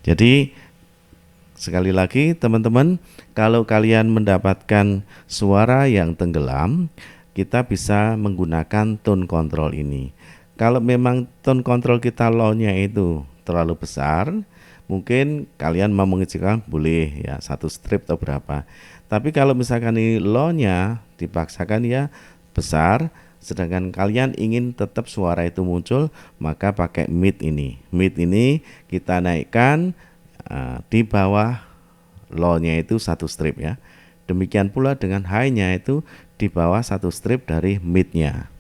Jadi sekali lagi teman-teman, kalau kalian mendapatkan suara yang tenggelam, kita bisa menggunakan tone control ini. Kalau memang tone control kita low-nya itu terlalu besar, mungkin kalian mau mengecilkan boleh ya, 1 strip atau berapa. Tapi kalau misalkan ini low-nya dipaksakan ya besar, sedangkan kalian ingin tetap suara itu muncul, maka pakai mid ini. Mid ini kita naikkan di bawah low-nya itu 1 strip ya. Demikian pula dengan high-nya itu di bawah 1 strip dari mid-nya.